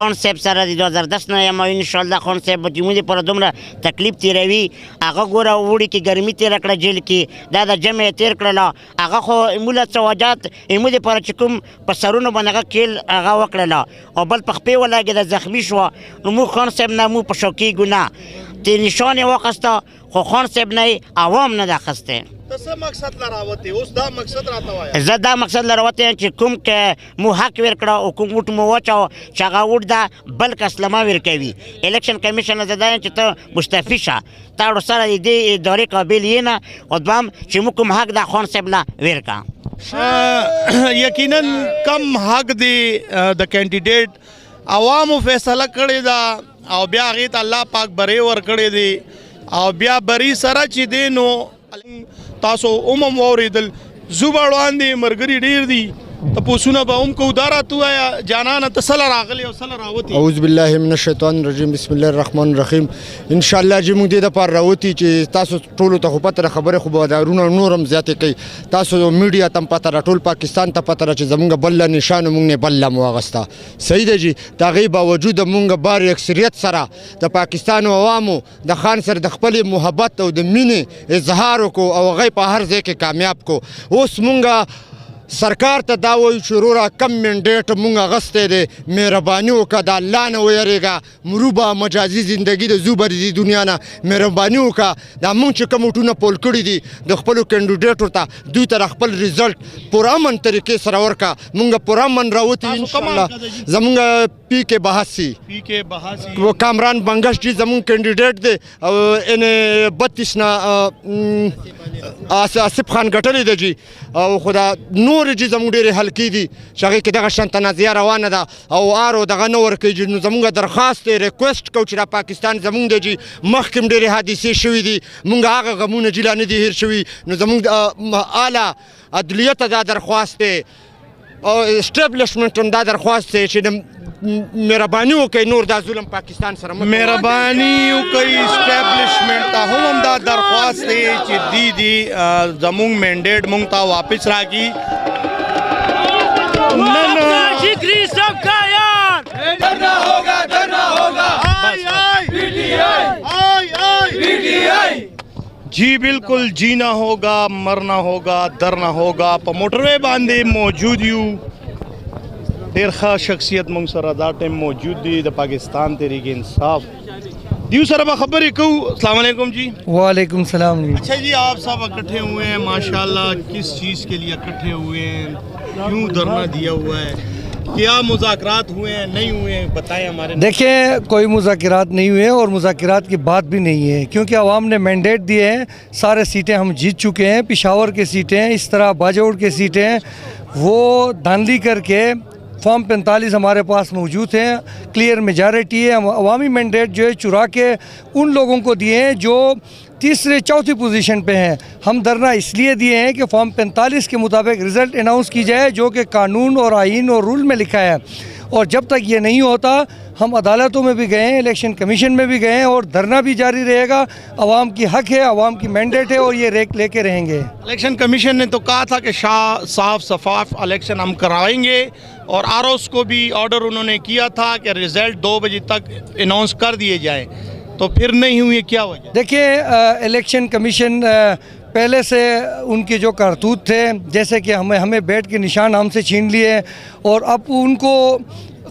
خان صاحب سره د 2010 نه یم او انشاءالله خان صاحب به زموږ دپاره دومره تکلیف تېروي هغه ګوره اوړي کې ګرمي تېره کړه جیل کې دا د جمع یې تېر کړله هغه خو موږ له سوجات زموږ دپاره چې کوم په سرونو باندې هغه کیل هغه وکړله او بل په خپې ولګېده زخمي شوه نو موږ خان صاحب نه موږ په شوکېږو نه تی نشان یې واخیسته خو خان صاحب نه یې عوام نه ده اخیستی ته څه مقصد له راوتې اوس دا مقصد راته وایه زه دا مقصد له راوتی یم چې کوم که مو حق ورکړه او کوم وټ مو واچوه چې هغه وټ ده بل کس له ما ورکوي الیکشن کمیشن نه زه دا یم چې ته مستعفي شه تا ورسره د دې ادارې قابل یې نه او دویم چې موږ کوم حق ده خان صاحب له ورکړه یقینا کم حق دی د کینډیډیټ عوامو فیصله کړې ده او بیا هغې ته الله پاک بری ورکړی دی او بیا بری سره چې دی نو تاسو هم واورېدل زوبه وړاندې ملګري ډېر دي تپوسونه به هم کوو دا راته ووایه جانانه ته څه له راغلې او څه له راوتې اعوذ بالله من الشیطان الرجیم بسم الله الرحمن الرحیم انشاءالله چې موږ دې دپاره راوتي چې تاسو ټولو ته خو پته ده خبرې خو بادارونه نور هم زیاتې کوي تاسو میډیا ته هم پته ده ټول پاکستان ته پته ده چې زموږ بله نشان موږ نه بله مو واغسته صحیح ده جي د هغې باوجود موږ بار اکثریت سره د پاکستان عوامو د خان سره د خپلې محبت او د مینې اظهار وکړو او هغه په هر ځای کې کامیاب کړو اوس موږ سرکار ته دا وایو چې وروره کم منډیټ مونږ اخیستی دی مهرباني وکړه د الله نه ویرېږه مرو به مجازي زندګي د ځو به د دې دنیا نه مهرباني وکړه دا مونږ چې کوم وټونه پول کړي دي د خپلو کینډیډیټو ته دوی ته خپل ریزلټ پرامن طریقې سره ورکړه مونږ پرامن راوتي انشاءالله زمونږ پی کې بحثي کامران بنګش جي زمونږ کینډیډیټ دی او ان 32 نه آصف خان ګټلی دی جي او خدا نور چې زموږ ډېرې حلقې دي چې هغې کې دغه شان تنازعه روانه ده او آر او دغه نه ورکوي چې نو زموږ درخواست دی ریکویسټ کوو چې دا پاکستان زموږ دی چې مخکې هم ډېرې حادثې شوي دي مونږ هغه غمونه چې لا نه دي هېر شوي نو زموږ اعلی عدلیه ته دا درخواست دی او اسټیبلشمنټ هم دا درخواست دی چې مهرباني وکړئ نور دا ظلم پاکستان سره مهرباني وکړئ اسټیبلشمنټ ته هم دا درخواست دی چې دی زموږ مینډیټ موږ ته واپس راکړي جی بالکل جینا ہوگا مرنا ہوگا درنا ہوگا په موټروے باندې موجود یو ډېر ښه شخصیت موږ سره دا ټایم موجود دی د پاکستان تحریک انصاف دیو سره به خبرې کوو السلام علیکم جی وعلیکم السلام اچھا جی آپ سب اکٹھے ہوئے ہیں ماشاءاللہ کس چیز کے لیے اکٹھے ہوئے ہیں کیوں دھرنا دیا ہوا ہے کیا مذاکرات ہوئے ہیں نہیں ہوئے ہیں بتائیں ہمارے دیکھیں کوئی مذاکرات نہیں ہوئے اور مذاکرات کی بات بھی نہیں ہے کیونکہ عوام نے مینڈیٹ دیے ہیں سارے سیٹیں ہم جیت چکے ہیں پشاور کے سیٹیں اس طرح باجوڑ کے سیٹیں وہ دھاندلی کر کے فارم 45 ہمارے پاس موجود ہیں کلیئر میجارٹی ہے عوامی مینڈیٹ جو ہے چرا کے ان لوگوں کو دیے ہیں جو تیسرے چوتھی پوزیشن پہ ہیں ہم دھرنا اس لیے دیے ہیں کہ فارم 45 کے مطابق رزلٹ اناؤنس کی جائے جو کہ قانون اور آئین اور رول میں لکھا ہے اور جب تک یہ نہیں ہوتا ہم عدالتوں میں بھی گئے ہیں الیکشن کمیشن میں بھی گئے ہیں اور دھرنا بھی جاری رہے گا عوام کی حق ہے عوام کی مینڈیٹ ہے اور یہ لے کے رہیں گے الیکشن کمیشن نے تو کہا تھا کہ صاف شفاف الیکشن ہم کروائیں گے اور آرओस کو بھی آرڈر انہوں نے کیا تھا کہ رزلٹ 2 بجے تک اناؤنس کر دیے جائیں تو پھر نہیں ہوئی کیا وجہ دیکھیں الیکشن کمیشن پہلے سے ان کے جو کرتوت تھے جیسے کہ ہمیں بیٹ کے نشان ہم سے چھین لیے اور اب ان کو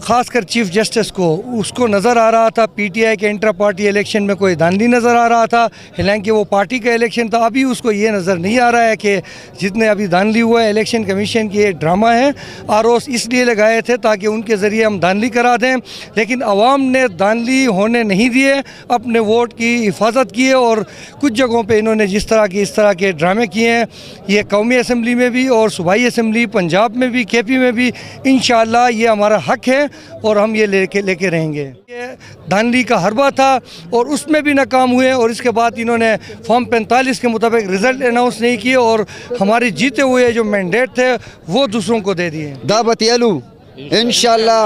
خاص کر چیف جسٹس کو اس کو نظر آ رہا تھا پی ٹی آئی کے انٹرا پارٹی الیکشن میں کوئی دھاندلی نظر آ رہا تھا حالانکہ وہ پارٹی کا الیکشن تھا ابھی اس کو یہ نظر نہیں آ رہا ہے کہ جتنے ابھی دھاندلی ہوا ہے الیکشن کمیشن کی ایک ڈرامہ ہے آرओस اس لیے لگائے تھے تاکہ ان کے ذریعے ہم دھاندلی کرا دیں لیکن عوام نے دھاندلی ہونے نہیں دیے اپنے ووٹ کی حفاظت کیے اور کچھ جگہوں پہ انہوں نے اس طرح کے ڈرامے کیے ہیں یہ قومی اسمبلی میں بھی اور صوبائی اسمبلی پنجاب میں بھی کے پی میں بھی انشاءاللہ یہ ہمارا حق ہے اور ہم یہ لے کے رہیں گے یہ دھاندلی کا حربہ تھا اور اس میں بھی ناکام ہوئے اور اس کے بعد انہوں نے فارم 45 کے مطابق رزلٹ اناؤنس نہیں کیے اور ہماری جیتے ہوئے جو مینڈیٹ تھے وہ دوسروں کو دے دیے دا بتیالو انشاءاللہ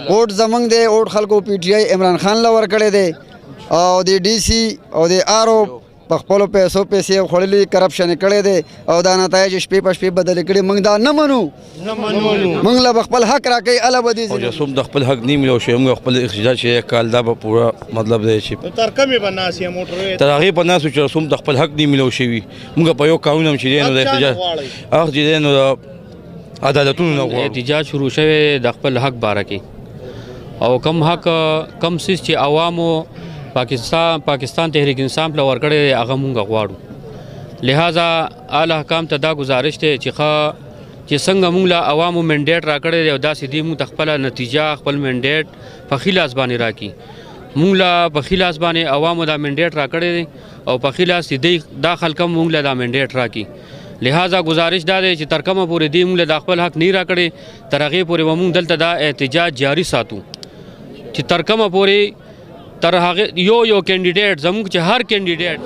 ووٹ زمنگ دے ووٹ خلکو پی ٹی آئی عمران خان لور کڑے دے او دے ڈی سی او دے آرو په خپلو پیسو پیسې خوړلي کرپشن یې کړی دی او دا نتایج شپې په شپې بدلې کړي موږ دا نه منو موږ له به خپل حق راکوي الله به دې او چې څوم د خپل حق نه ملو شي موږ خپل احتجاج چې کال دا به پوره مطلب دی چې تر کومې به ناست یې موټروې تر هغې په ناستو چې څوم د خپل حق نه ملو شوي موږ په یو قانون هم چې دی نو د احتجاج هغه چې دی نو د عدالتونو نه غواړو احتجاج شروع شوی د خپل حق باره کې او کم حق کم څیز چې عوامو پاکستان تحریک انصاف له ورکړی دی هغه مونږ غواړو لہذا اعلی حکام ته دا گزارش دی چې څنګه مونږ له عوامو منډیټ راکړی دی او داسې دی مونږ ته خپله نتیجه خپل منډیټ په ښي لاس باندې راکړي مونږ له په ښي لاس باندې عوامو دا منډیټ راکړی دی او په ښي لاس دی دا خلک هم مونږ له دا منډیټ راکړي لہذا گزارش دا دی چې تر کومه پورې دی مونږ له دا خپل حق نه راکړی تر هغې پورې به مونږ دلته دا احتجاج جاري ساتو چې تر کومه پورې تر هغه یو کینډیډیټ زموږ چې هر کینډیډیټ